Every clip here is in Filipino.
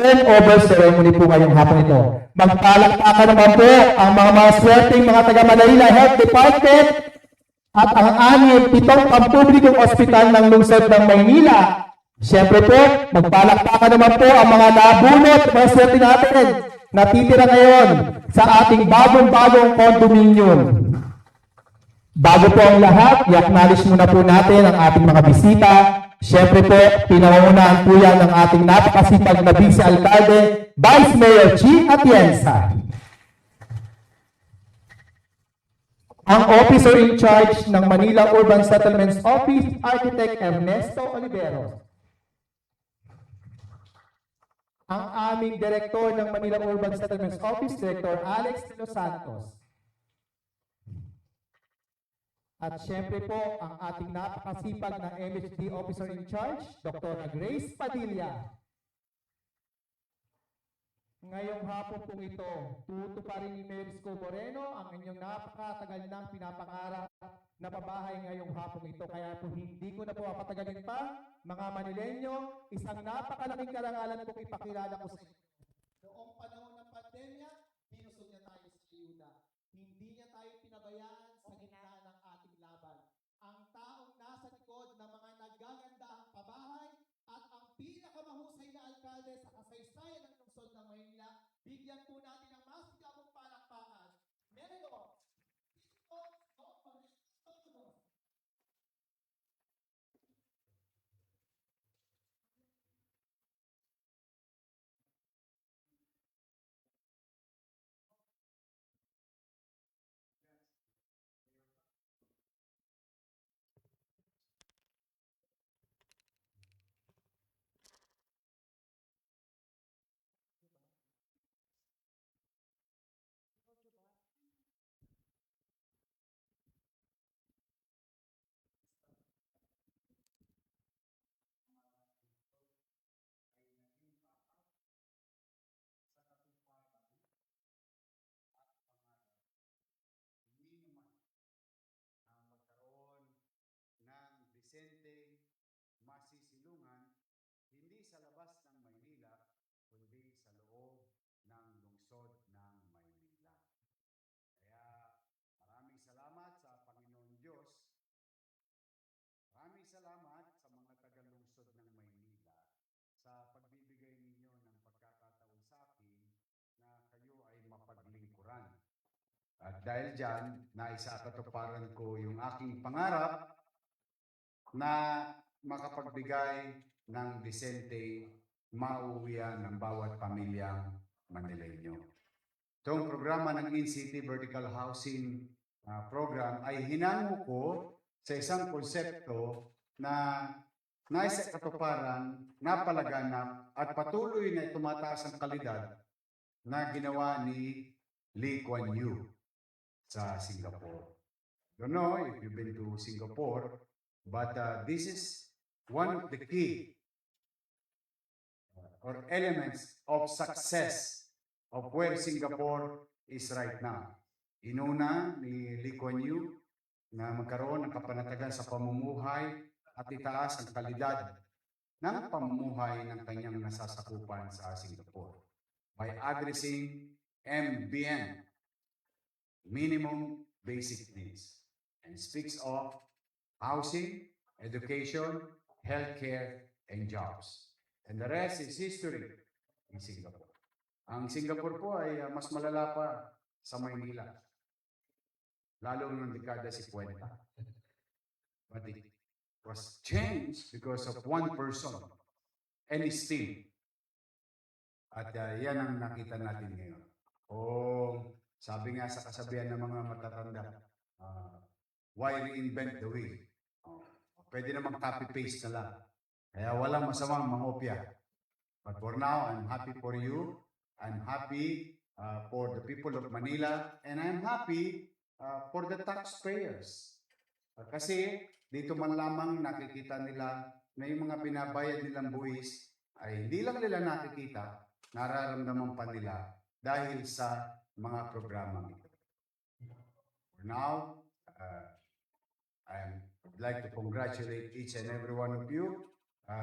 turnover ceremony po ngayong hapon ito. Magpalakpakan naman po ang mga swerteng mga taga Manila Health Department at ang aming 7 pampublikong ospital ng lungsod ng Maynila. Siyempre po, magpalakpakan naman po ang mga nabunot, mga swerte natin, natitira ngayon sa ating bagong-bagong condominium. Bago po ang lahat, i-acknowledge muna po natin ang ating mga bisita. Siyempre po, pinangungunahan po yan ng ating napakasipag na Vice Alcalde, Vice Mayor Chi Atienza. Ang Officer in Charge ng Manila Urban Settlements Office, Architect Ernesto Oliveros. Ang aming Direktor ng Manila Urban Settlements Office, Director Alex de los Santos. At siyempre po, ang ating napakasipag na MHD Officer in Charge, Dr. Grace Padilla. Ngayong hapon pong ito, tutuparin ni Mayor Isko Moreno ang inyong napakatagal nang pinapangarap na pabahay ngayong hapon ito. Kaya po hindi ko na po papatagalin pa, mga Manilenyo, isang napakalaking karangalan pong ipakilala ko sa inyo. Noong panahon ng pandemya, binusog niya tayo sa ayuda. Hindi niya tayo pinabayaan sa gitna ng ating laban. Ang taong nasa likod ng mga nagagandahang pabahay at ang pinakamahusay na alkalde sa kasaysayan ng lungsod ng Maynila, bigyan po natin ng masigabong palakpakan. Mayor Isko Moreno. ng disenteng masisilungan hindi sa labas ng Maynila kundi sa loob ng lungsod ng Maynila. Kaya maraming salamat sa Panginoon Diyos. Maraming salamat sa mga taga-lungsod ng Maynila sa pagbibigay ninyo ng pagkakataon sa akin na kayo ay mapaglingkuran. At dahil dyan, naisakatuparan ko yung aking pangarap na makapagbigay ng disente mauwian ng bawat pamilyang Manileño. Itong programa ng In-City Vertical Housing Program ay hinango ko sa isang konsepto na naisakatuparan, napalaganap at patuloy na tumataas ang kalidad na ginawa ni Lee Kuan Yew sa Singapore. Don't know if you've been to Singapore, but this is one of the key or elements of success of where Singapore is right now. Inuna ni Lee Kuan Yew na magkaroon ng kapanatagan sa pamumuhay at itaas ang kalidad ng pamumuhay ng kanyang nasasakupan sa Singapore by addressing MBN, minimum basic needs, and speaks of housing, education, healthcare, and jobs. And the rest is history in Singapore. Ang Singapore po ay mas malala pa sa Maynila, lalo ng dekada 50. But it was changed because of one person and his team. At yan ang nakita natin ngayon. Sabi nga sa kasabihan ng mga matatanda, why reinvent the wheel? Pwede namang copy-paste na lang. Kaya walang masamang mangopya. But for now, I'm happy for you. I'm happy for the people of Manila. And I'm happy for the taxpayers. Kasi dito man lamang nakikita nila na yung mga binabayad nilang buwis ay hindi lang nila nakikita, nararamdaman pa nila dahil sa mga programang ito. For now, I'd like to congratulate each and every one of you.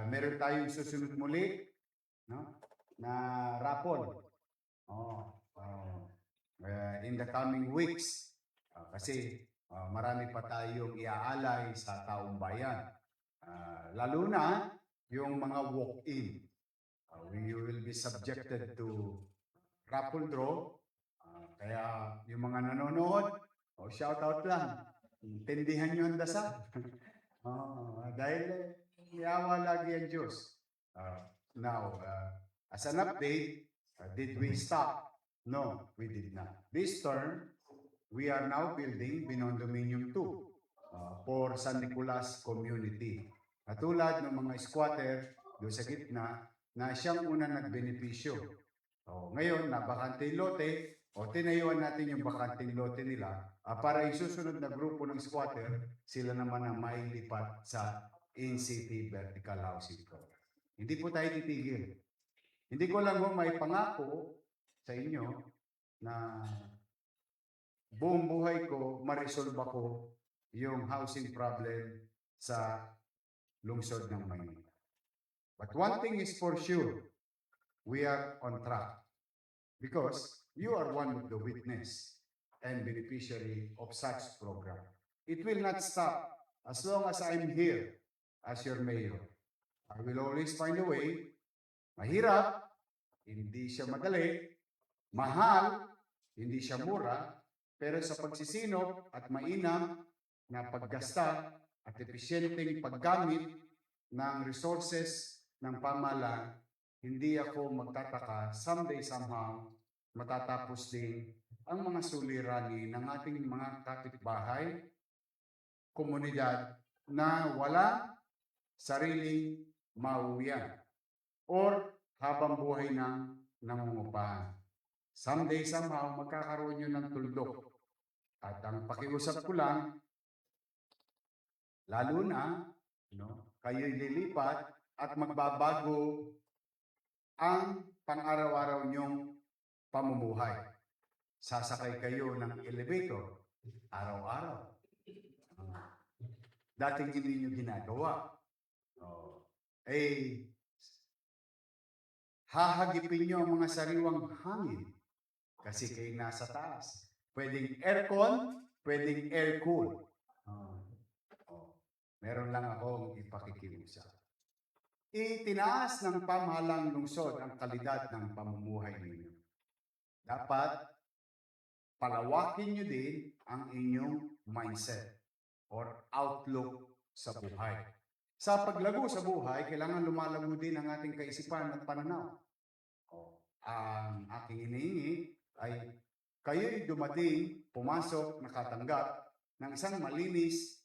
Meron tayong susunod muli, no? na raffle. In the coming weeks. Kasi marami pa tayong iaalay sa taong bayan. Lalo na yung mga walk-in. You will be subjected to raffle draw. Kaya yung mga nanonood, shout out lang. Tindihan nyo ang dasal. Dahil iyawa lagi ang Diyos. Now, as an update, did we stop? No, we did not. This term, we are now building Binondominium 2 for San Nicolas community. Katulad ng mga squatter doon sa gitna na siyang una nagbenepisyo. Ngayon, nabakante yung lote, tinayuan natin yung bakanting lote nila para yung susunod na grupo ng squatter, sila naman ang mailipat sa in-city vertical housing program. Hindi po tayo titigil. Hindi ko lang may pangako sa inyo na buong buhay ko, ma-resolve ako yung housing problem sa lungsod ng Maynila. But one thing is for sure, we are on track because you are one of the witness and beneficiary of such program. It will not stop as long as I'm here as your mayor. I will always find a way. Mahirap, hindi siya madali. Mahal, hindi siya mura. Pero sa pagsisinop at mainam na paggasta at epesyenteng paggamit ng resources ng pamahalaan, hindi ako magtataka someday somehow matatapos din ang mga suliranin ng ating mga kapitbahay, komunidad na wala sariling mauwian or habang buhay ng nangungupahan. Someday somehow magkakaroon yun ng tuldok. At ang pakiusap ko lang, lalo na, kayo'y lilipat at magbabago ang pang-araw-araw niyong pamumuhay. Sasakay kayo ng elevator araw-araw. Dating hindi niyo ginagawa. Hahagipin niyo ang mga sariwang hangin kasi kayo nasa taas. Pwedeng aircon, pwedeng air-cool. Meron lang akong ipakikiusap. Itinaas ng pamahalang lungsod ang kalidad ng pamumuhay ninyo. Dapat palawakin nyo din ang inyong mindset or outlook sa buhay. Sa paglago sa buhay, kailangan lumalago din ang ating kaisipan at pananaw. Ang aking iniingi ay kayo'y dumating, pumasok, nakatanggap ng isang malinis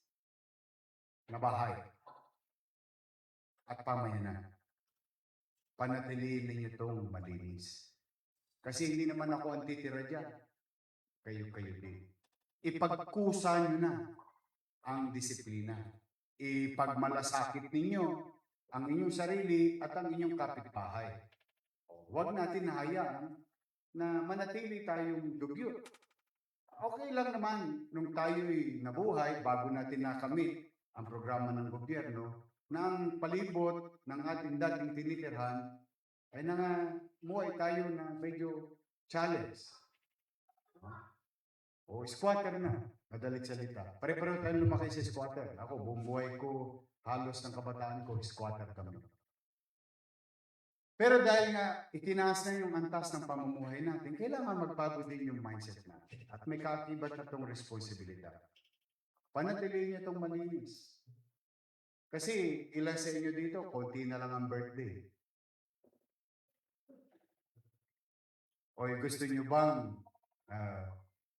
na bahay at pamayanan. Panatiliin ninyo itong malinis. Kasi hindi naman ako ang titira dyan. Kayo din. Ipagkusa nyo na ang disiplina. Ipagmalasakit ninyo ang inyong sarili at ang inyong kapitbahay. Huwag natin hayaan na manatili tayong dugyot. Okay lang naman nung tayo'y nabuhay bago natin nakamit ang programa ng gobyerno na ang palibot ng ating dating tinitirhan ay nangamuhay tayo na medyo challenge. Squatter na, madalit salita. Pare-pareho tayong lumaki sa squatter. Ako, buong buhay ko, halos ng kabataan ko, squatter kami. Pero dahil nga itinaas na yung antas ng pamumuhay natin, kailangan magbago din yung mindset natin. At may kaakibat na itong responsibilidad. Panatiliin niyo itong malinis. Kasi ilan sa inyo dito, konti na lang ang birthday. O gusto niyo bang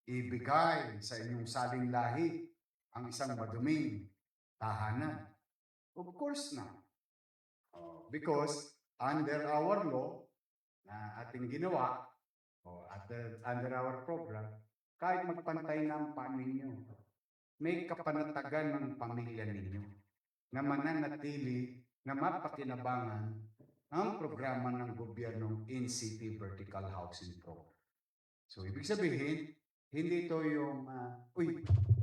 ibigay sa inyong saling lahi ang isang maduming tahanan? Of course not. Because under our law na ating ginawa, under our program, kahit magpantay na ang paan ninyo, may kapanatagan ng pamilya ninyo na mananatili na mapakinabangan ang programa ng gobyernong in-city vertical housing program. So, ibig sabihin, hindi ito yung,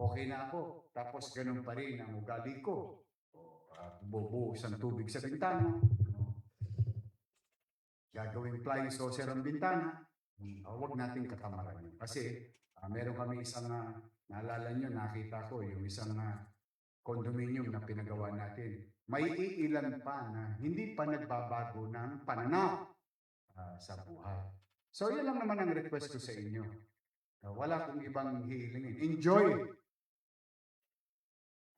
okay na ako, tapos ganun pa rin ang ugali ko. Bubuhos ang tubig sa bintana. gagawing flying saucer ang bintana, huwag nating katamaran yun. Kasi meron kami isang, naalala nyo, nakita ko yung isang condominium na pinagawa natin. May iilan pa na hindi pa nagbabago ng pananaw sa buhay. So, yun lang naman ang request ko sa inyo. Wala kong ibang hihilingin. Enjoy it.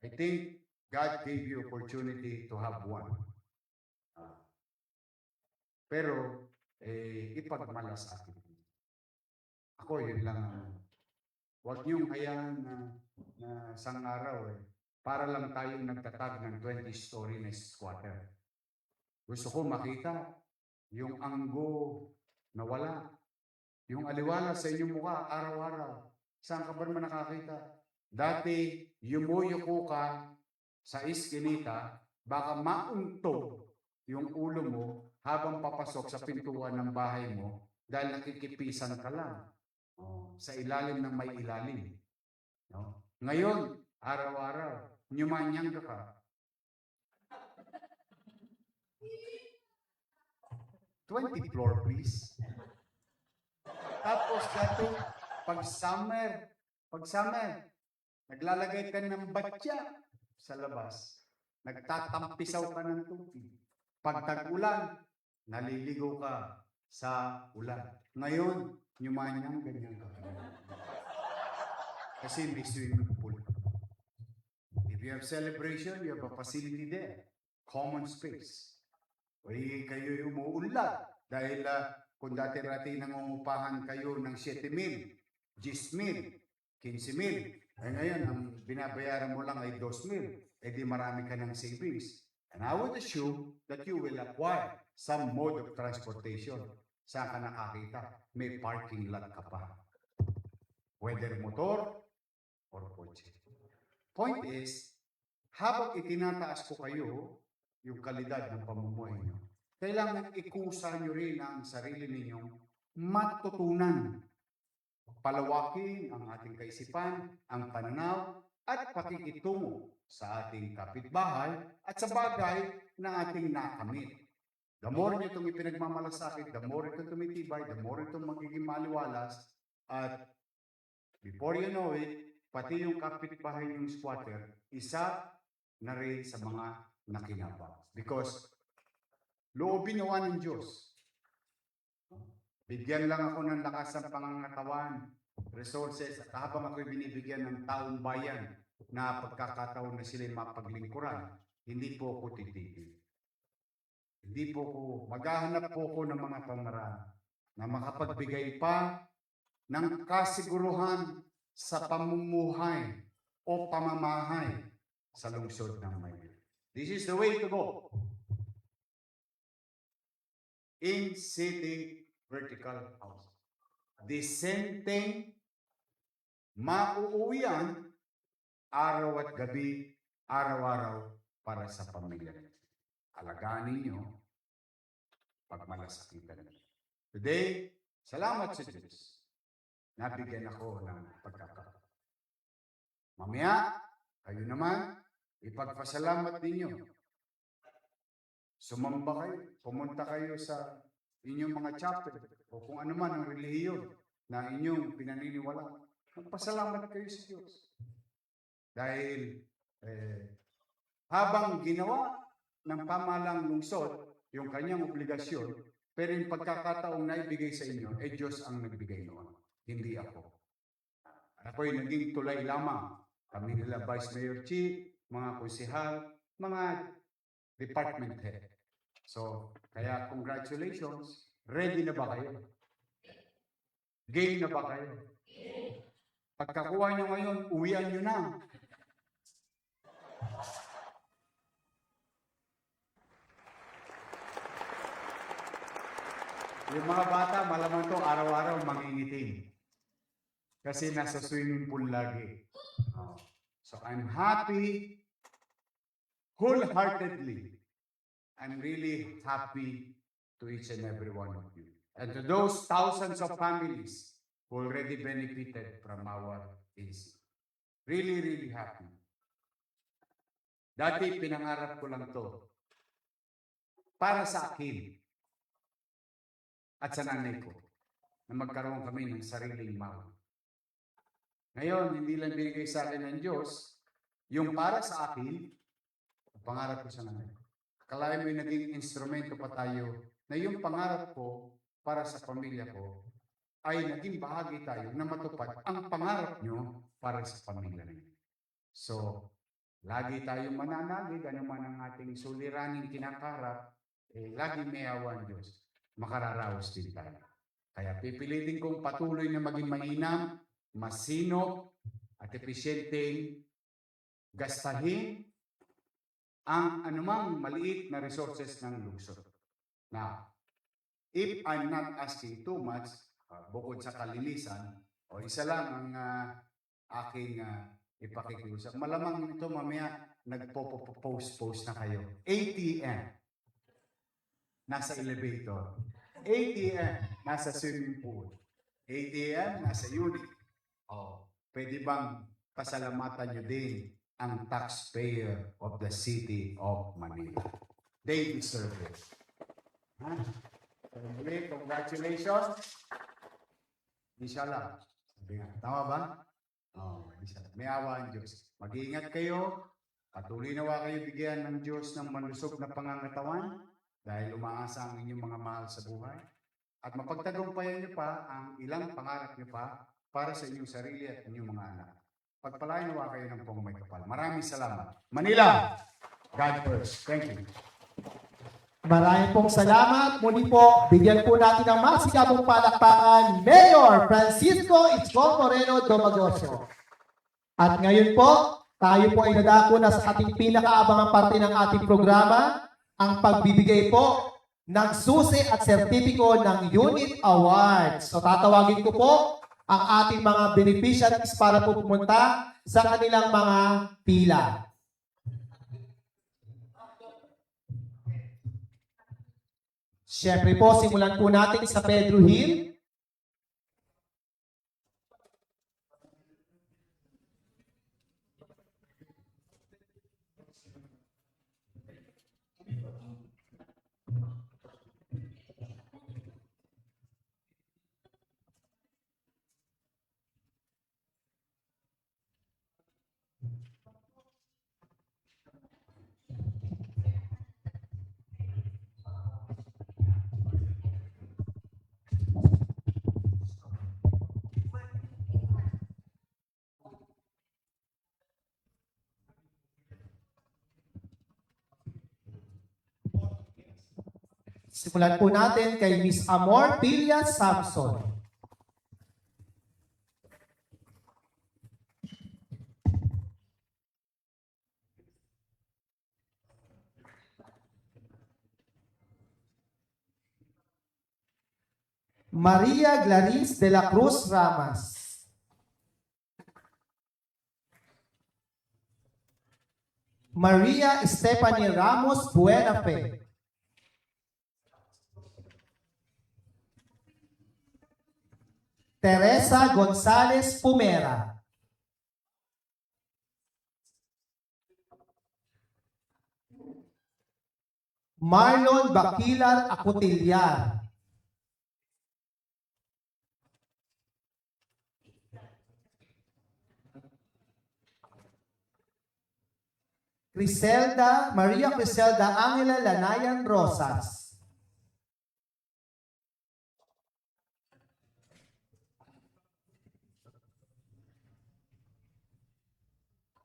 I think God gave you opportunity to have one. Pero, ipagmalas atin. Ako, yun lang. Huwag niyong hayaan na isang araw para lang tayong nagtatag ng 20-story na squatter. Gusto ko makita yung anggo na wala. Yung aliwala sa inyong mukha, araw-araw. Saan ka ba naman nakakita? Dati, yumuyuko ka sa iskinita, baka mauntog yung ulo mo habang papasok sa pintuan ng bahay mo dahil nakikipisan ka lang sa ilalim ng may ilalim. No? Ngayon, araw-araw, nyumanyang ka. 20 floor, please. Tapos dati, pag summer, naglalagay ka ng batya sa labas. Nagtatampisaw ka ng tubig. Pag tag-ulan, naliligo ka sa ulan. Ngayon, nyumanyang ganyan ka. Kasi may swimming pool. If you have celebration, you have a facility there. Common space. O kayo umuunlad dahil kung dati-dati nangungupahan kayo ng 7,000, 10,000, 15,000, ay ngayon ang binabayaran mo lang ay 2,000, di marami ka ng savings. And I would assume that you will acquire some mode of transportation. Saan ka nakakita? May parking lot ka pa. Whether motor or kotse. Point is, habang itinataas ko kayo yung kalidad ng pamumuhay nyo, kailangan ikusa nyo rin ang sarili ninyong matutunan. Palawakin ang ating kaisipan, ang pananaw, at pakikitungo sa ating kapitbahay at sa bagay na ating nakamit. The more nyo itong ipinagmamalasakit, the more itong tumitibay, the more itong magiging maliwalas, at before you know it, pati yung kapitbahay yung squatter, isa na rin sa mga nakinabang. Because loobin nawa ng Diyos. Bigyan lang ako ng lakas ng pangangatawan, resources, at habang ako'y binibigyan ng taong bayan na pagkakataon na sila'y mapaglingkuran, hindi po ako titigil. Hindi po ko, maghahanap po ko ng mga pamaraan na makapagbigay pa ng kasiguruhan sa pamumuhay o pamamahay sa lungsod ng Maynila. This is the way to go. In city vertical house. The same thing, mauuwian araw at gabi, araw-araw para sa pamilya. Alagaan ninyo pagmalasakitan. Today, salamat sa Diyos. Nabigyan ako ng pagkakataon. Mamaya, kayo naman, ipagpasalamat ninyo. Sumamba kayo, pumunta kayo sa inyong mga chapel o kung ano man ang relihiyon na inyong pinaniniwalaan. Magpasalamat kayo sa Diyos. Dahil habang ginawa ng pamalang lungsod yung kanyang obligasyon, pero yung pagkakataong naibigay sa inyo, Diyos ang nagbigay noon, hindi ako. Ako'y naging tulay lamang. Kami nila Vice Mayor Chi, mga konsehal, mga department head. So, kaya congratulations. Ready na ba kayo? Game na ba kayo? Pagkakuha nyo ngayon, uwian nyo na. Yung mga bata, malamang to araw-araw mangingitim. Kasi nasa swimming pool lagi. So I'm happy, wholeheartedly. I'm really happy to each and every one of you. And to those thousands of families who already benefited from our AC. Really, really happy. Dati pinangarap ko lang to. Para sa akin. at sa nanay ko na magkaroon kami ng sariling bahay. Ngayon, hindi lang binigay sa akin ng Diyos, yung para sa akin, pangarap ko sa nanay ko. Akalain mo yung naging instrumento pa tayo na yung pangarap ko para sa pamilya ko ay naging bahagi tayo na matupad ang pangarap nyo para sa pamilya niyo. So, lagi tayong mananalig, ano man ang ating suliraning kinakarap, lagi may awa ang Diyos. Makararaos din tayo. Kaya pipilitin kong patuloy na maging mainam, masinop, at episyenteng gastahin ang anumang maliit na resources ng lungsod. Now, if I'm not asking too much, bukod sa kalinisan, o isa lang ang aking ipakikiusap. Malamang ito mamaya nagpo-post na kayo. ATM, nasa elevator. ATM, nasa swimming pool. ATM, nasa unit. Pwede bang pasalamatan nyo din ang taxpayer of the city of Manila? They deserve it. Congratulations. Inshallah. Tama ba? Inshallah. May awa ang Diyos. Mag-iingat kayo. Patuloy nawa kayo bigyan ng Diyos ng malusog na pangangatawan dahil umaasa ang inyong mga mahal sa buhay. At mapagtagumpayan niyo pa ang ilang pangarap niyo pa para sa inyong sarili at inyong mga anak. Pagpalain nawa kayo ng pong may kapal. Maraming salamat. Manila, God first. Thank you. Maraming pong salamat. Muli po, bigyan po natin ng masigabong palakpakan, Mayor Francisco Itzcoll Moreno Domagoso. At ngayon po, tayo po ay nadako na sa ating pinakaabangang parte ng ating programa, ang pagbibigay po ng susi at sertipiko ng Unit Awards. So tatawagin ko po ang ating mga beneficiaries para po pumunta sa kanilang mga pila. Siyempre po, simulan po natin sa Pedro Hill. Simulan po natin kay Miss Amor Pilla Samson. Maria Glaris de la Cruz Ramas. Maria Stephanie Ramos Buenafe. Teresa Gonzalez Pumera. Marlon Baquilar Acutillar. Maria Criselda Angela Lanayan Rosas.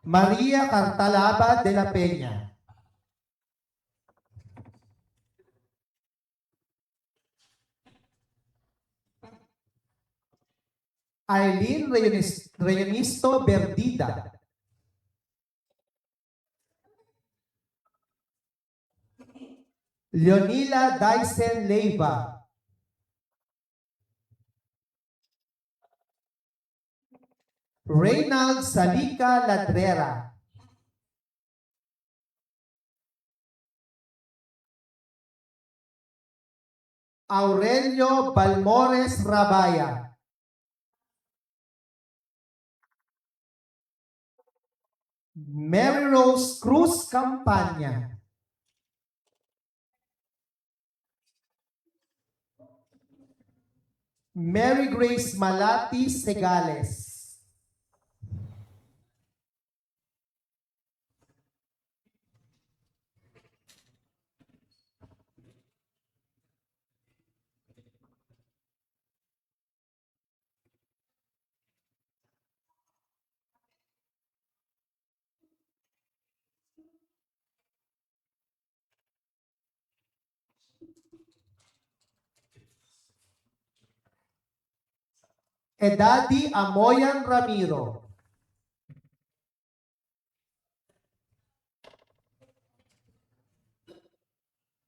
Maria Cartalaba de la Peña. Aileen Reyonisto Verdida. Leonila Dyson Leiva. Reynald Salika Ladrera. Aurelio Balmores Rabaya. Mary Rose Cruz Campaña. Mary Grace Malati Segales. Edadi Amoyan Ramiro.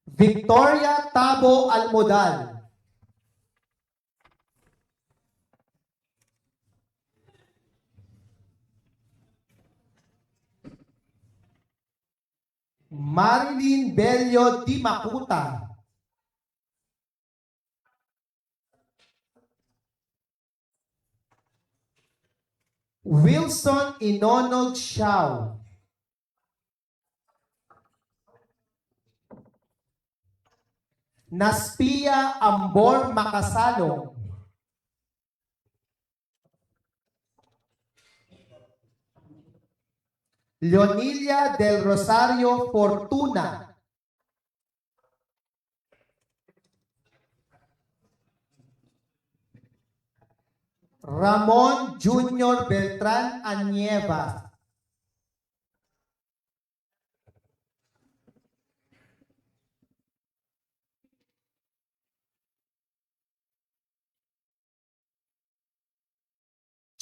Victoria Tabo Almodal. Marilyn Bello Di Macuta. Wilson Inonog Siao. Naspia Ambor Makasalong. Leonilia del Rosario Fortuna. Ramon Junior Beltran Anieva.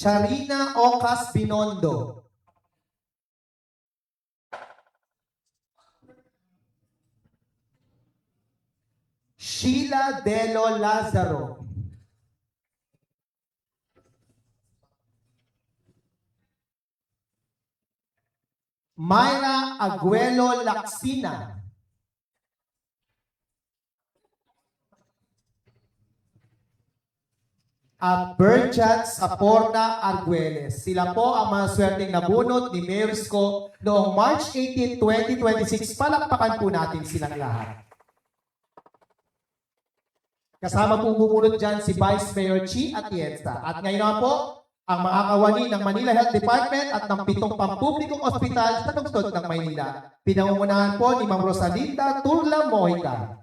Charina Ocas Binondo. Sheila Delo Lazaro. Myra Aguelo Laksina. At Berchat Saporna Arguelles. Sila po ang mga swerteng nabunot ni Merisco noong March 18, 2026. Palakpakan po natin silang lahat. Kasama po bumunot dyan si Vice Mayor Chi Atienza. At ngayon naman po, ang mga kawani ng Manila Health Department at ng 7 pampublikong ospital sa lungsod ng Maynila. Pinangungunahan po ni Ma'am Rosalinda Turla Mojica.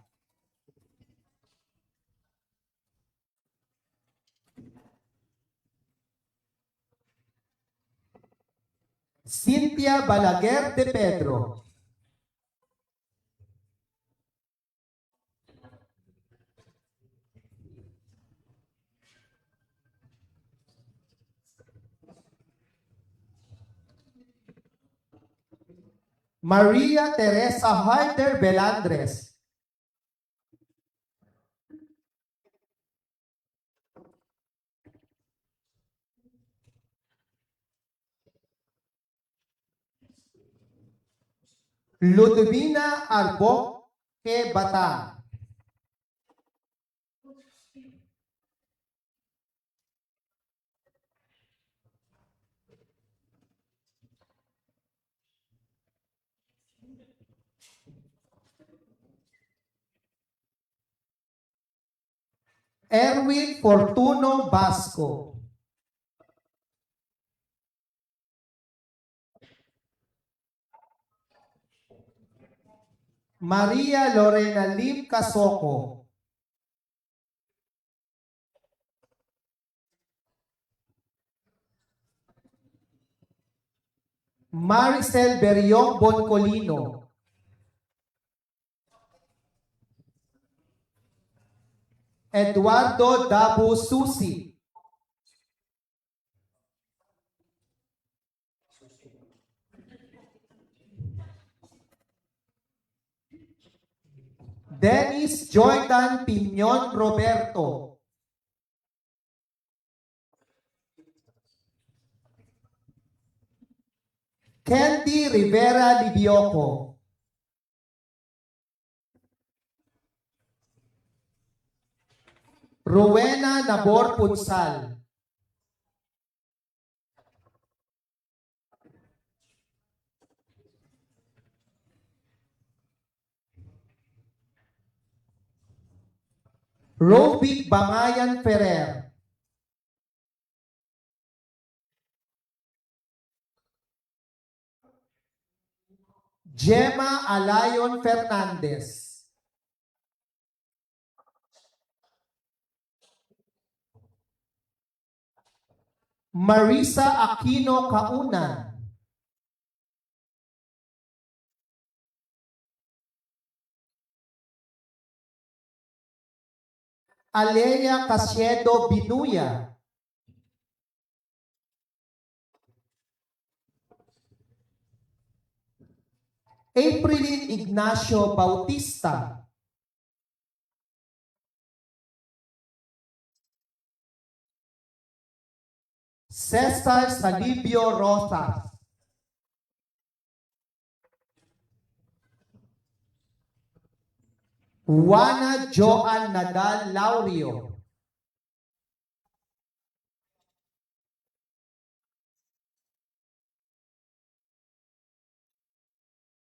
Cynthia Balaguer de Pedro. Maria Teresa Harder Belandres. Ludovina Arboque Batang. Erwin Fortuno Basco. Maria Lorena Lim Casoco. Maricel Beriong Boncolino. Eduardo Dabu Susi. Dennis Jordan Piñon Roberto. Candy Rivera Libioco. Rowena Nabor Punsal. Rovic Bangayan Ferrer. Gemma Alayon Fernandez. Marisa Aquino Kaunan. Alea Casiedo Binuya. Aprilin Ignacio Bautista. Cesar Salibio Rosas. Juana Joan Nadal Laurio.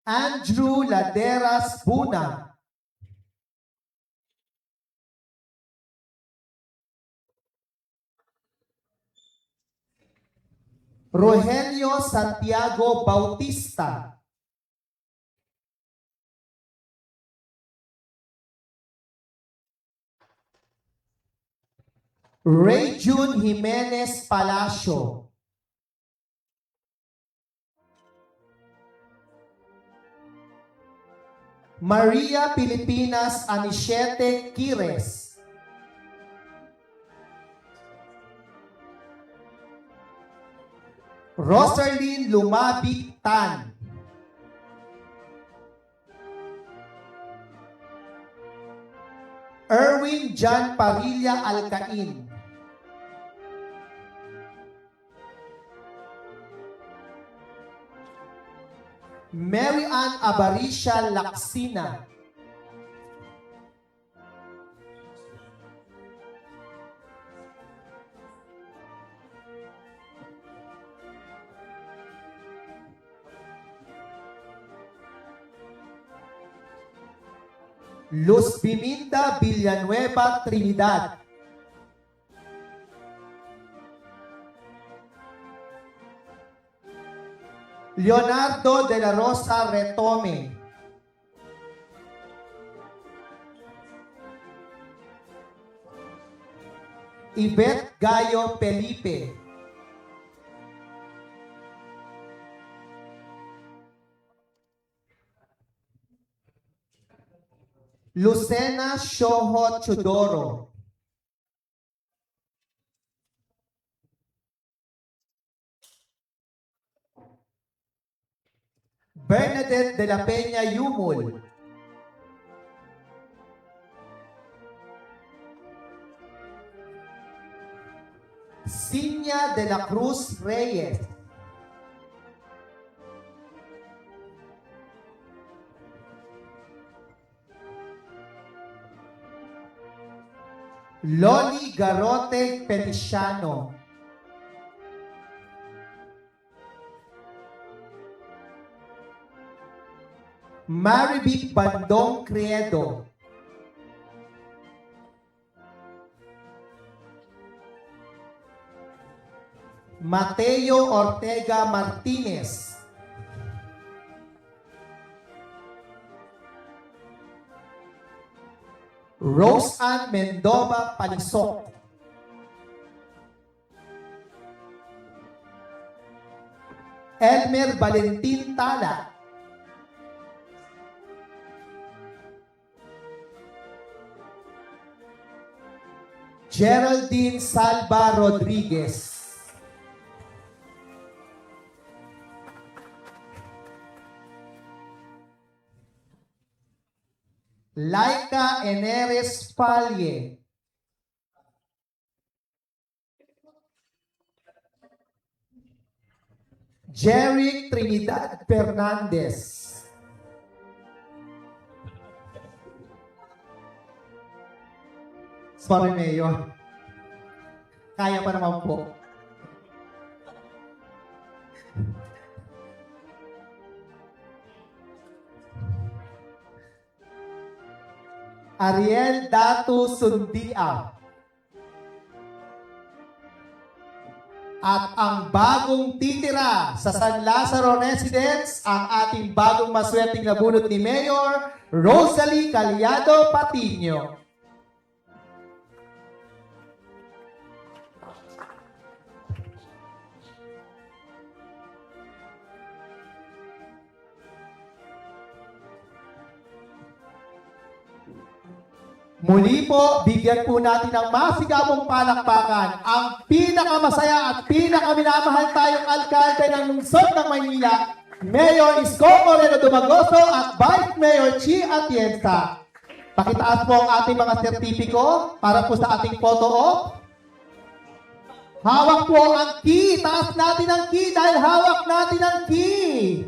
Andrew Laderas Buna. Rogelio Santiago Bautista. Ray June Jimenez Palacio. Maria Pilipinas Anichete Quires. Rosalyn Lumabi Tan. Erwin John Parilla Alcain. Mary Ann Abaricia Laksina. Luz Biminda Villanueva Trinidad. Leonardo de la Rosa Retome. Yvette Gallo Felipe. Lucena Shoho Chodoro. Bernadette de la Peña Yumul. Ciña de la Cruz Reyes. Loli Garote Feliciano. Marivic Bandong Criedo. Mateo Ortega Martinez. Rose Ann Mendova Palisok. Elmer Valentin Tala. Geraldine Salva Rodriguez. Laika Eneres Palye. Jerry Trinidad Fernandez. Sorry, Mayor. Kaya pa naman po. Ariel Datu Sundia. At ang bagong titira sa San Lazaro Residence, ang ating bagong maswerteng nabunot ni Mayor, Rosalie Caliado Patiño. Muli po, bigyan po natin ng masigabong palakpakan ang pinakamasaya at pinakaminamahal tayong alkalde ng lungsod ng Maynila, Mayor Isko Moreno Dumagoso at Vice Mayor Chi Atienza. Pakitaas po ang ating mga sertipiko para po sa ating photo op. Hawak po ang key. Taas natin ang key dahil hawak natin ang key.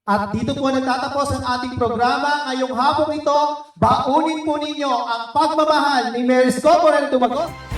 At dito po nagtatapos ang ating programa. Ngayong hapong ito, baunin po ninyo ang pagmamahal ni Mayor Isko Moreno Dumagoso.